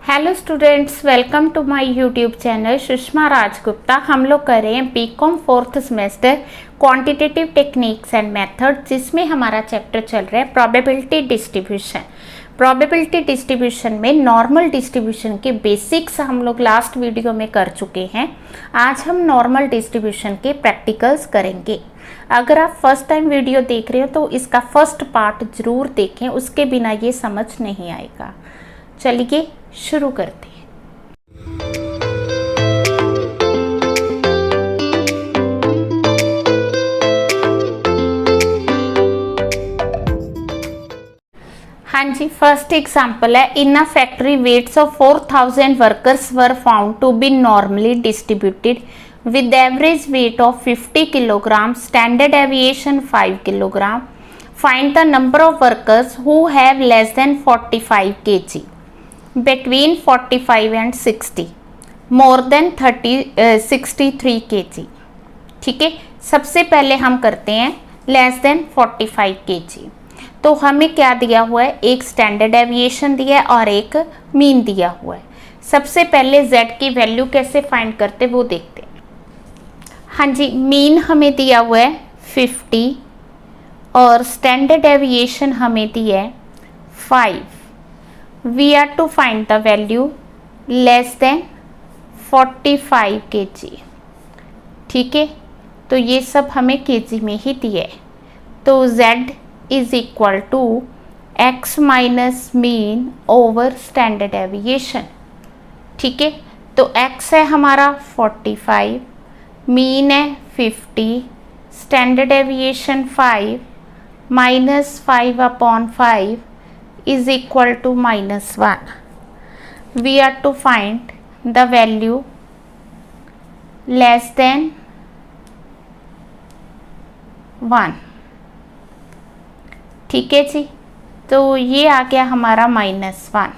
Hello students, welcome to my YouTube channel Sushma Rajgupta. हम लोग कर रहे हैं BCom fourth semester quantitative techniques and method, जिसमें हमारा चैप्टर चल रहा है प्रोबेबिलिटी डिस्ट्रीब्यूशन। प्रोबेबिलिटी डिस्ट्रीब्यूशन में नॉर्मल डिस्ट्रीब्यूशन के बेसिक्स हम लोग लास्ट वीडियो में कर चुके हैं। आज हम नॉर्मल डिस्ट्रीब्यूशन के प्रैक्टिकल्स करेंगे। अगर आप फर्स्ट टाइम वीडियो देख रहे हो तो इसका फर्स्ट पार्ट जरूर देखें, उसके बिना ये समझ नहीं आएगा। चलिए शुरू करते हैं। हाँ जी, फर्स्ट एग्जांपल है, in a factory weights of 4000 workers were found to be normally distributed with average weight of 50 kilogram, standard deviation 5 kilogram. Find the number of workers who have less than 45 kg, between 45 and 60, more than 63 kg. ठीक है, सबसे पहले हम करते हैं less than 45 kg। तो हमें क्या दिया हुआ है, एक स्टैंडर्ड डेविएशन दिया है और एक मीन दिया हुआ है। सबसे पहले z की वैल्यू कैसे फाइंड करते वो देखते हैं। हाँ जी, मीन हमें दिया हुआ है 50 और स्टैंडर्ड डेविएशन हमें दिया है 5। We are to find the value less than 45 kg। ठीक है, तो ये सब हमें kg में ही दिया है। तो z is equal to x minus mean over standard deviation. ठीक है, तो x है हमारा 45, मीन है 50, standard deviation 5 minus 5 upon 5 is equal to -1। We are to find the value less than 1। ठीक है जी, तो ये आ गया हमारा -1।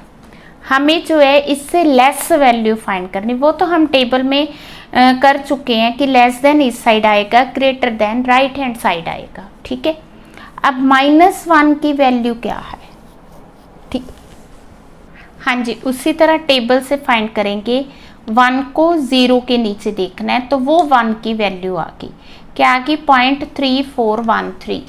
हमें जो है इससे लेस वैल्यू फाइंड करनी, वो तो हम टेबल में कर चुके हैं कि लेस देन इस साइड आएगा, greater than right hand side आएगा। ठीक है, अब -1 की वैल्यू क्या है। ठीक, हाँ जी, उसी तरह टेबल से फाइंड करेंगे। 1 को 0 के नीचे देखना है, तो वो 1 की वैल्यू आ गई, क्या आ गई 0.3413।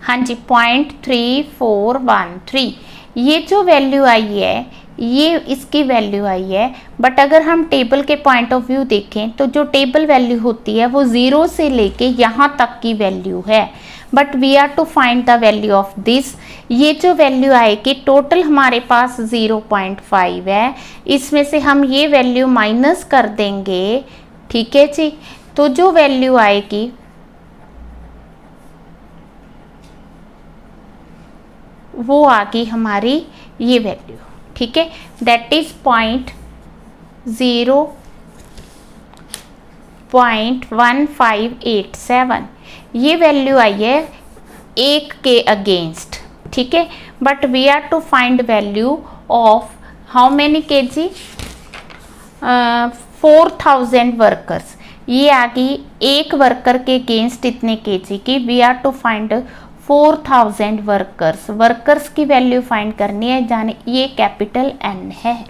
हाँ जी, 0.3413 ये जो वैल्यू आई है ये इसकी वैल्यू आई है। बट अगर हम टेबल के पॉइंट ऑफ व्यू देखें तो जो टेबल वैल्यू होती है वो 0 से लेके यहाँ तक की वैल्यू है। But we are to find the value of this. ये जो वैल्यू आएगी टोटल हमारे पास 0.5 है, इसमें से हम ये वैल्यू माइनस कर देंगे। ठीक है जी, तो जो वैल्यू आएगी वो आ गई हमारी ये वैल्यू। ठीक है, दैट इज 0.1587। ये वैल्यू आई है 1 के अगेंस्ट। ठीक है, but we are to find value of how many kg, 4000 workers. ये आ गई एक वर्कर के अगेंस्ट इतने केजी की। We are to find 4000 workers की वैल्यू फाइंड करनी है, जाने ये कैपिटल N है।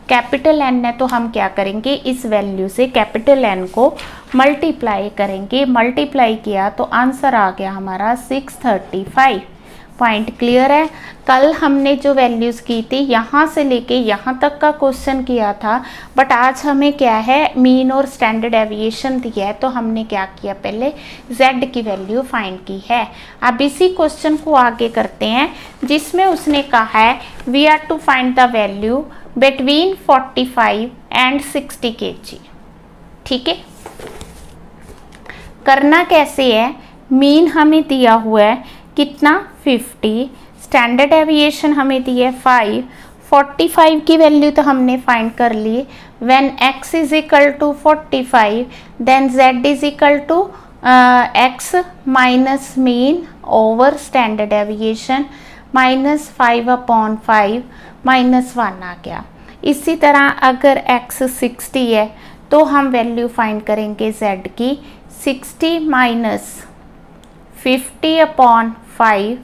कैपिटल N है तो हम क्या करेंगे, इस वैल्यू से कैपिटल N को मल्टीप्लाई करेंगे। मल्टीप्लाई किया तो आंसर आ गया हमारा 635। पॉइंट क्लियर है। कल हमने जो वैल्यूज़ की थी यहाँ से लेके यहाँ तक का क्वेश्चन किया था, बट आज हमें क्या है, मीन और स्टैंडर्ड डेविएशन दिया है, तो हमने क्या किया, पहले z की वैल्यू फाइंड की है। अब इसी क्वेश्चन को आगे करते हैं, जिसमें उसने कहा है we are to find the value between 45 and 60 kg। ठीक है, करना कैसे है, मीन हमें दिया हुआ है कितना 50, स्टैंडर्ड डेविएशन हमें दी है 5, 45 की वैल्यू तो हमने फाइंड कर ली। When x is equal to 45 then z is equal to x minus mean over standard deviation -5 upon 5 -1 आ गया। इसी तरह अगर x 60 है तो हम वैल्यू फाइंड करेंगे z की 60 माइनस 50 अपॉन 5,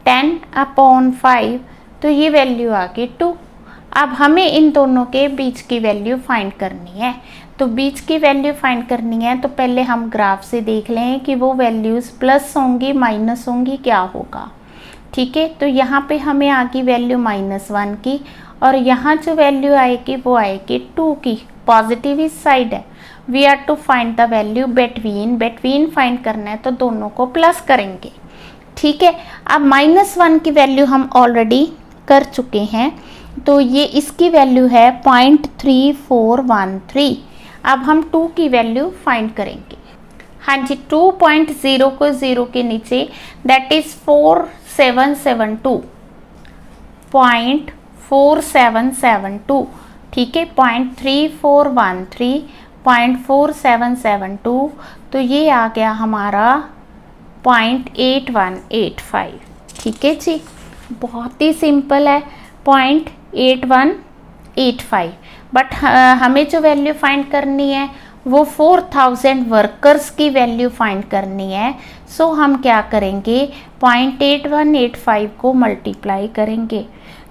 10 अपॉन 5, तो ये वैल्यू आ गई 2। अब हमें इन दोनों के बीच की वैल्यू फाइंड करनी है। तो बीच की वैल्यू फाइंड करनी है तो पहले हम ग्राफ से देख लें कि वो वैल्यूज़ प्लस होंगी माइनस होंगी, क्या होगा। ठीक है, तो यहाँ पे हमें आ गई वैल्यू -1 की, और यहाँ जो वैल्यू आएगी वो आएगी 2 की, पॉजिटिव इस साइड है। We are to find the value between find करना है तो दोनों को प्लस करेंगे। ठीक है, अब -1 की वैल्यू हम ऑलरेडी कर चुके हैं, तो ये इसकी वैल्यू है 0.3413। अब हम 2 की वैल्यू फाइंड करेंगे। हाँ जी, 2.0 को 0 के नीचे, दैट इज 4772, ठीक है, 0.3413, 0.4772, तो ये आ गया हमारा 0.8185। ठीक है जी, बहुत ही सिंपल है, 0.8185। बट हमें जो वैल्यू फाइंड करनी है वो 4000 वर्कर्स की वैल्यू फाइंड करनी है। सो हम क्या करेंगे, 0.8185 को मल्टीप्लाई करेंगे।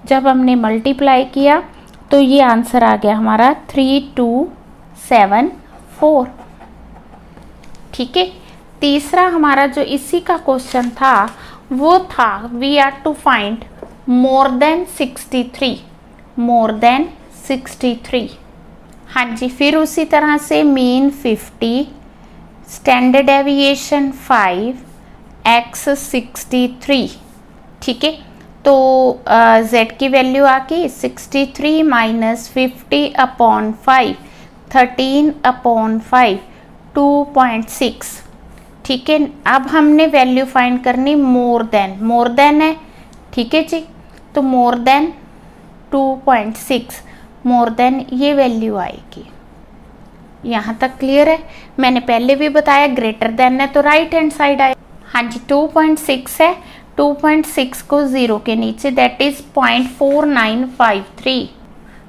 जब हमने मल्टीप्लाई किया तो ये आंसर आ गया हमारा 3274। ठीक है, तीसरा हमारा जो इसी का क्वेश्चन था वो था we are to find more than 63। हाँ जी, फिर उसी तरह से मीन 50, स्टैंडर्ड डेविएशन 5, x 63। ठीक है, तो z की वैल्यू आके 63 - 50/5, 13/5, 2.6। ठीक है, अब हमने वैल्यू फाइंड करनी मोर देन है। ठीक है जी, तो मोर देन 2.6, मोर देन ये वैल्यू आएगी। यहाँ तक क्लियर है? मैंने पहले भी बताया ग्रेटर देन है तो राइट हैंड साइड आए। हाँ जी, 2.6 है, 2.6 को 0 के नीचे, दैट इज 0.4953।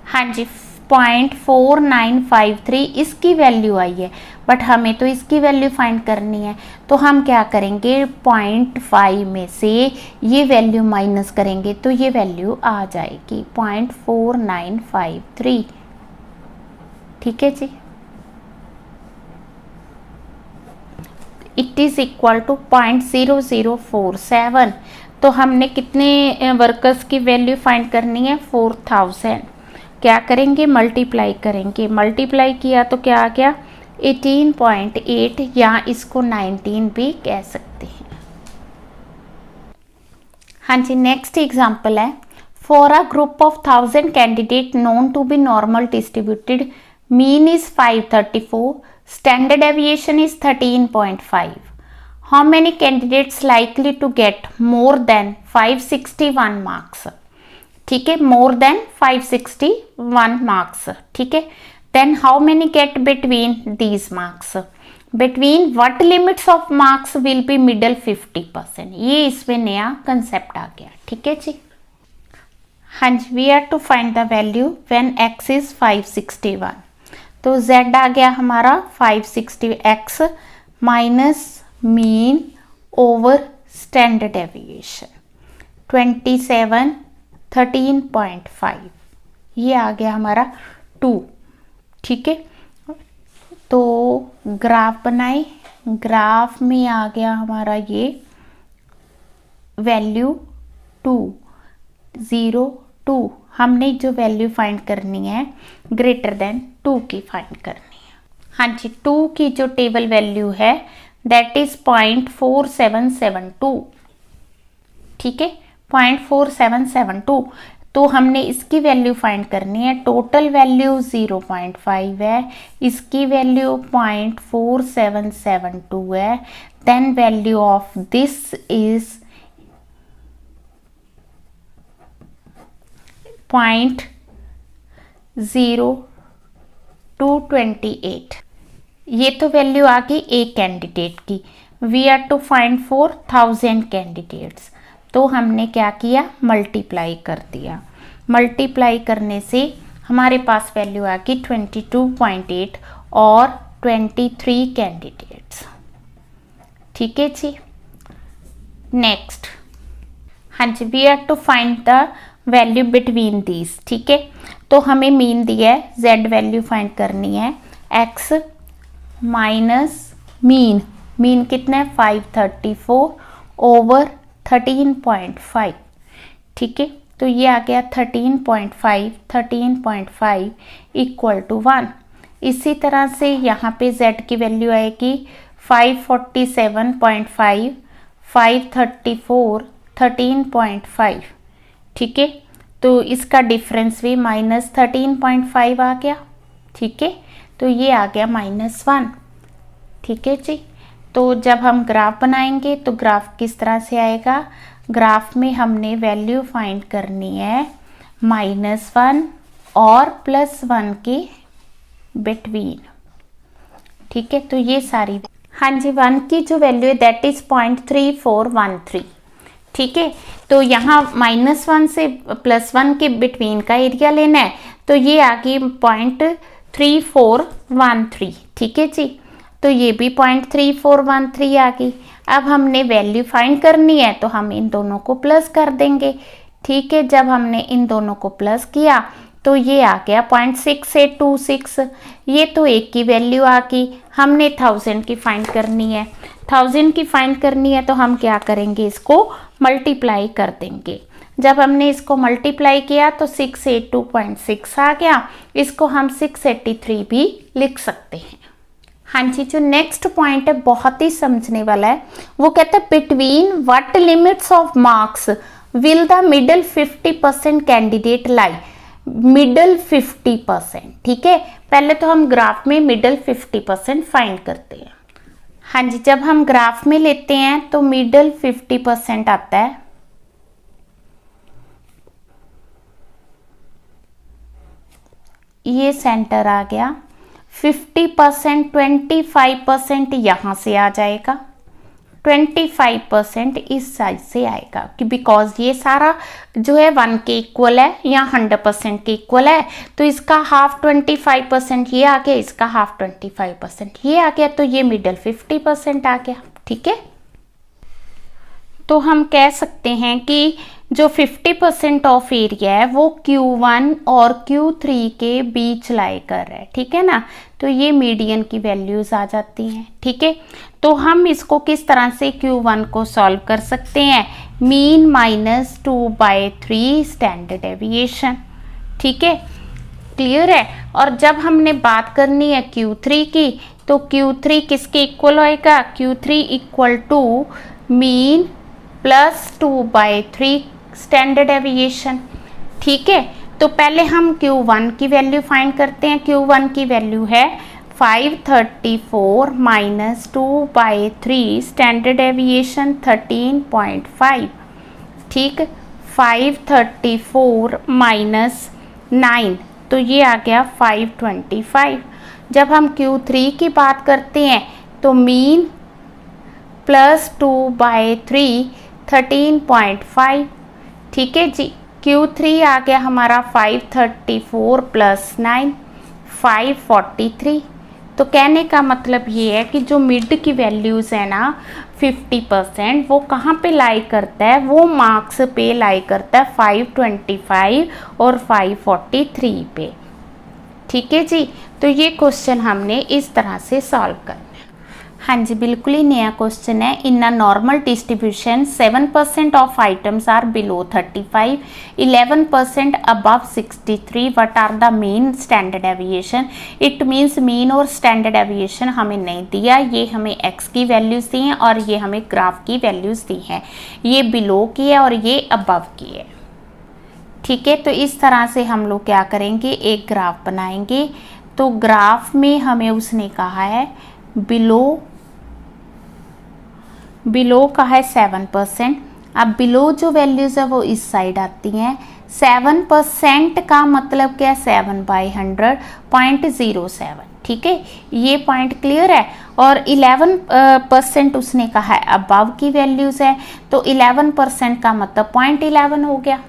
हाँ जी, 0.4953 इसकी वैल्यू आई है, बट हमें तो इसकी वैल्यू फाइंड करनी है। तो हम क्या करेंगे, 0.5 में से ये वैल्यू माइनस करेंगे तो ये वैल्यू आ जाएगी 0.4953। ठीक है जी, इट इज इक्वल टू 0.0047। तो हमने कितने वर्कर्स की वैल्यू फाइंड करनी है, 4000। क्या करेंगे, मल्टीप्लाई करेंगे। मल्टीप्लाई किया तो क्या आ गया, 18.8, या इसको 19 भी कह सकते हैं। हाँ जी, नेक्स्ट एग्जांपल है, for a group of 1000 candidate known to be normal distributed, mean is 534, standard deviation is 13.5। How many candidates likely to get more than 561 marks. ठीक है, मोर देन 561 मार्क्स। ठीक है, then how many get between these marks, between what limits of marks will be middle 50%। ये इसमें नया concept आ गया। ठीक है जी, हाँ जी, we are to find the value when x is 561। तो z आ गया हमारा 560x minus mean over standard deviation 27, 13.5, ये आ गया हमारा 2। ठीक है, तो ग्राफ बनाए, ग्राफ में आ गया हमारा ये वैल्यू 2, 0, 2। हमने जो वैल्यू फाइंड करनी है ग्रेटर देन 2 की फाइंड करनी है। हाँ जी, 2 की जो टेबल वैल्यू है दैट इज 0.4772। ठीक है, 0.4772। तो हमने इसकी वैल्यू फाइंड करनी है। टोटल वैल्यू 0.5 है, इसकी वैल्यू 0.4772 है, then value of this is 0.0228। ये तो वैल्यू आ गई एक कैंडिडेट की। We are to find 4000 candidates, तो हमने क्या किया, मल्टीप्लाई कर दिया। मल्टीप्लाई करने से हमारे पास वैल्यू आ गई 22.8 और 23 कैंडिडेट्स। ठीक है जी, नेक्स्ट, हाँ जी, we are to find the value between these, ठीक है। तो हमें मीन दिया है, z वैल्यू फाइंड करनी है, x माइनस मीन, मीन कितना है 534 ओवर 13.5, ठीक है। तो ये आ गया 13.5 इक्वल टू 1। इसी तरह से यहाँ पे z की वैल्यू आएगी 547.5, 534, 13.5, ठीक है। तो इसका डिफरेंस भी -13.5 आ गया, ठीक है। तो ये आ गया -1, ठीक है जी। तो जब हम ग्राफ बनाएंगे तो ग्राफ किस तरह से आएगा, ग्राफ में हमने वैल्यू फाइंड करनी है -1 और +1 के बिटवीन, ठीक है। तो ये सारी, हाँ जी, 1 की जो वैल्यू है दैट इज 0.3413, ठीक है। तो यहाँ -1 से +1 के बिटवीन का एरिया लेना है, तो ये आ गई 0.3413, ठीक है जी। तो ये भी 0.3413 आ गई। अब हमने वैल्यू फाइंड करनी है तो हम इन दोनों को प्लस कर देंगे, ठीक है। जब हमने इन दोनों को प्लस किया तो ये आ गया 0.6826, ये तो एक की वैल्यू आ गई। हमने 1000 की फाइंड करनी है, 1000 की फाइंड करनी है तो हम क्या करेंगे, इसको मल्टीप्लाई कर देंगे। जब हमने इसको मल्टीप्लाई किया तो 682.6 आ गया, इसको हम 683 भी लिख सकते हैं। हाँ जी, जो नेक्स्ट पॉइंट है बहुत ही समझने वाला है, वो कहता है between what limits of marks will the middle 50% candidate lie. Middle 50%, ठीक है। पहले तो हम ग्राफ में मिडल 50% फाइंड करते हैं। हाँ जी, जब हम ग्राफ में लेते हैं तो मिडल 50% आता है, ये सेंटर आ गया। 50%, 25% यहाँ से आ जाएगा, 25% इस साइड से आएगा, कि बिकॉज ये सारा जो है 1 के इक्वल है या 100% के इक्वल है, तो इसका हाफ 25% ये आ गया, इसका हाफ 25% ये आ गया, तो ये मिडल 50% आ गया, ठीक है। तो हम कह सकते हैं कि जो 50% ऑफ एरिया है वो Q1 और Q3 के बीच लाई कर रहा है, ठीक है ना। तो ये मीडियन की वैल्यूज आ जाती हैं, ठीक है। तो हम इसको किस तरह से Q1 को सॉल्व कर सकते हैं, मीन -2/3 स्टैंडर्ड डेविएशन, ठीक है, क्लियर है। और जब हमने बात करनी है Q3 की, तो Q3 किसके इक्वल होएगा, Q3 equal to mean +2/3 standard deviation, ठीक है। तो पहले हम Q1 की वैल्यू फाइंड करते हैं। Q1 की वैल्यू है 534 -2/3 स्टैंडर्ड डेविएशन 13.5, ठीक। 534 -9, तो ये आ गया 525। जब हम Q3 की बात करते हैं तो मीन +2/3 13.5, ठीक है जी। Q3 आ गया हमारा 534 + 9 543। तो कहने का मतलब ये है कि जो मिड की वैल्यूज़ है ना 50%, वो कहाँ पे लाई करता है, वो मार्क्स पे लाई करता है 525 और 543 पे, ठीक है जी। तो ये क्वेश्चन हमने इस तरह से सॉल्व करना है। हाँ जी, बिल्कुल ही नया क्वेश्चन है। In a normal distribution 7% of items are below 35, 11% above 63, what are the mean standard deviation. It means mean और स्टैंडर्ड डेविएशन हमें नहीं दिया, ये हमें एक्स की वैल्यूज़ दी हैं और ये हमें ग्राफ की वैल्यूज़ दी हैं। ये बिलो की है और ये अबव की है, ठीक है। तो इस तरह से हम लोग क्या करेंगे, एक ग्राफ बनाएंगे। तो ग्राफ में हमें उसने कहा है बिलो का है 7%। अब बिलो जो वैल्यूज़ है वो इस साइड आती हैं। 7% का मतलब क्या है, 7/100 0.07, ठीक है। ये पॉइंट क्लियर है। और 11% उसने कहा है अबव की वैल्यूज़ है, तो 11% का मतलब 0.11 हो गया।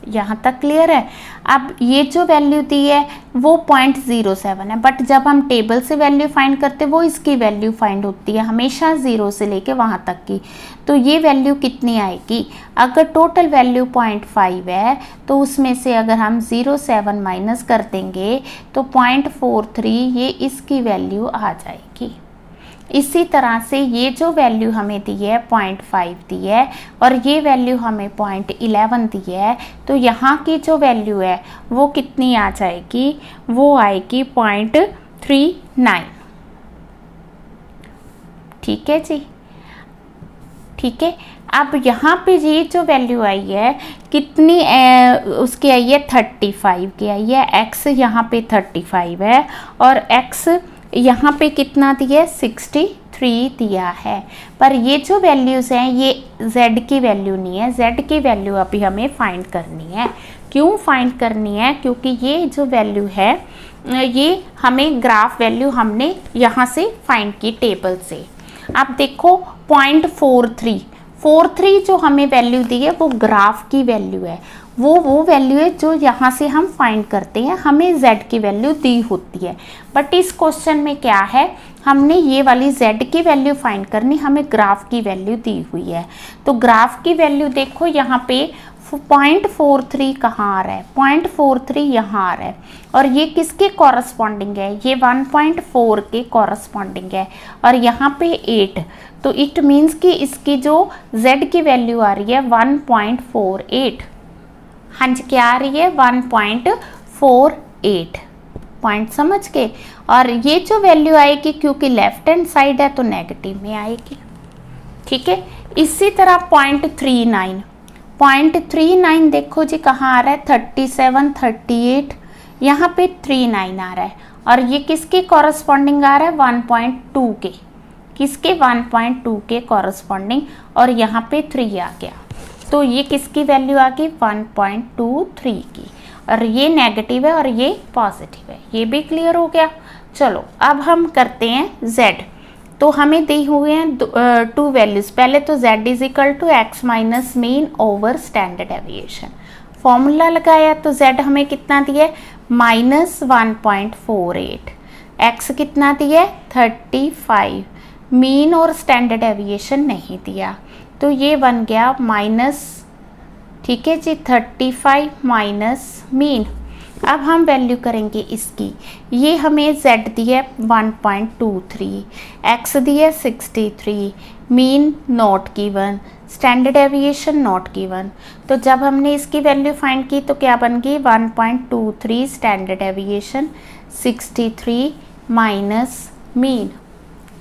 यहाँ तक क्लियर है। अब ये जो वैल्यू दी है वो 0.07 है, बट जब हम टेबल से वैल्यू फाइंड करते हैं वो इसकी वैल्यू फाइंड होती है हमेशा 0 से लेके वहाँ तक की। तो ये वैल्यू कितनी आएगी, अगर टोटल वैल्यू 0.5 है तो उसमें से अगर हम 0.7 माइनस कर देंगे तो 0.43 ये इसकी वैल्यू आ जाएगी। इसी तरह से ये जो वैल्यू हमें दी है 0.5 दी है और ये वैल्यू हमें 0.11 दी है, तो यहाँ की जो वैल्यू है वो कितनी आ जाएगी, वो आएगी 0.39। ठीक है जी, ठीक है। अब यहाँ पे ये जो वैल्यू आई है कितनी उसकी आई है 35 की आई है, x यहाँ पे 35 है और x यहाँ पे कितना दिया है 63 दिया है। पर ये जो वैल्यूज़ हैं ये z की वैल्यू नहीं है, z की वैल्यू अभी हमें फाइंड करनी है। क्यों फाइंड करनी है, क्योंकि ये जो वैल्यू है ये हमें ग्राफ वैल्यू हमने यहाँ से फाइंड की टेबल से। अब देखो 0.43 जो हमें वैल्यू दी है वो ग्राफ की वैल्यू है, वो वैल्यू है जो यहाँ से हम फाइंड करते हैं, हमें z की वैल्यू दी होती है। बट इस क्वेश्चन में क्या है, हमने ये वाली z की वैल्यू फाइंड करनी, हमें ग्राफ की वैल्यू दी हुई है। तो ग्राफ की वैल्यू देखो यहाँ पे 0.43 कहाँ आ रहा है, 0.43 यहाँ आ रहा है और ये किसके कॉरस्पॉन्डिंग है, ये 1.4 के कॉरस्पॉन्डिंग है और यहाँ पे 8। तो इट मीन्स कि इसकी जो z की वैल्यू आ रही है 1.48। हाँ जी, क्या आ रही है 1.48 पॉइंट, समझ के। और ये जो वैल्यू आएगी क्योंकि लेफ्ट हैंड साइड है तो नेगेटिव में आएगी। ठीक है, इसी तरह 0.39 देखो जी कहाँ आ रहा है 37, 38, यहाँ पे 39 आ रहा है और ये किसके कॉरस्पॉन्डिंग आ रहा है 1.2 के, किसके 1.2 के कॉरस्पॉन्डिंग और यहाँ पे 3 आ गया। तो ये किसकी वैल्यू आ गई 1.23 की और ये नेगेटिव है और ये पॉजिटिव है। ये भी क्लियर हो गया। चलो अब हम करते हैं z। तो हमें दी हुए हैं 2 वैल्यूज। पहले तो z is equal to x minus mean over standard deviation. Formula लगाया तो z हमें कितना दिया है -1.48, x कितना दिया है 35, मीन और स्टैंडर्ड डेविएशन नहीं दिया तो ये बन गया माइनस, ठीक है जी 35 माइनस मीन। अब हम वैल्यू करेंगे इसकी, ये हमें z दी है 1.23, x दी है 63, mean not given, standard deviation not given. तो जब हमने इसकी वैल्यू फाइंड की तो क्या बन गई 1.23 स्टैंडर्ड डेविएशन 63 माइनस मीन।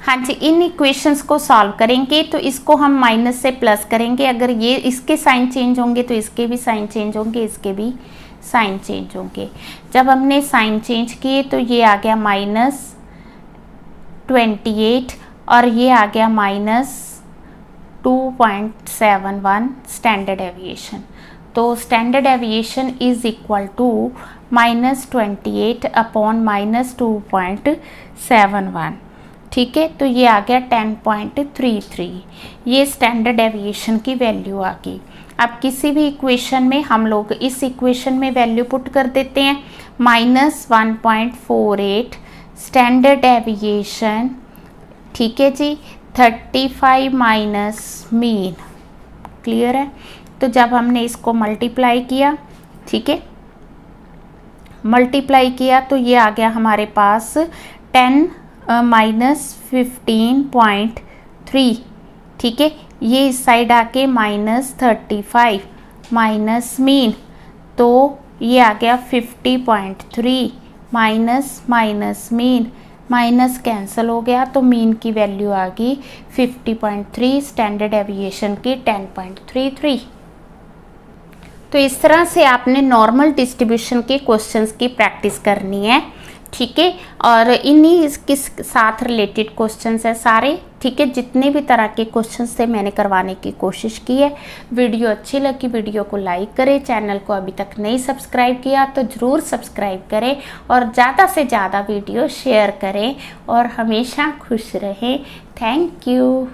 हाँ जी, इन इक्वेशंस को सॉल्व करेंगे तो इसको हम माइनस से प्लस करेंगे। अगर ये इसके साइन चेंज होंगे तो इसके भी साइन चेंज होंगे, इसके भी साइन चेंज होंगे। जब हमने साइन चेंज किए तो ये आ गया -28 और ये आ गया -2.71 स्टैंडर्ड डेविएशन। तो standard deviation is equal to -28 upon -2.71। ठीक है, तो ये आ गया 10.33। ये स्टैंडर्ड डेविएशन की वैल्यू आ गई। अब किसी भी इक्वेशन में हम लोग इस इक्वेशन में वैल्यू पुट कर देते हैं -1.48 स्टैंडर्ड डेविएशन, ठीक है जी 35 माइनस मीन। क्लियर है। तो जब हमने इसको मल्टीप्लाई किया, ठीक है, मल्टीप्लाई किया तो ये आ गया हमारे पास 10 -15.3। ठीक है, ये इस साइड आके -35 माइनस मीन, तो ये आ गया 50.3 minus minus mean, minus cancel हो गया तो मीन की वैल्यू आ गई 50.3, स्टैंडर्ड डेविएशन की 10.33। तो इस तरह से आपने नॉर्मल डिस्ट्रीब्यूशन के क्वेश्चंस की प्रैक्टिस करनी है। ठीक है, और इन्हीं इसके साथ रिलेटेड क्वेश्चंस है सारे। ठीक है, जितने भी तरह के क्वेश्चंस थे मैंने करवाने की कोशिश की है। वीडियो अच्छी लगी वीडियो को लाइक करें, चैनल को अभी तक नहीं सब्सक्राइब किया तो ज़रूर सब्सक्राइब करें और ज़्यादा से ज़्यादा वीडियो शेयर करें और हमेशा खुश रहें। Thank you.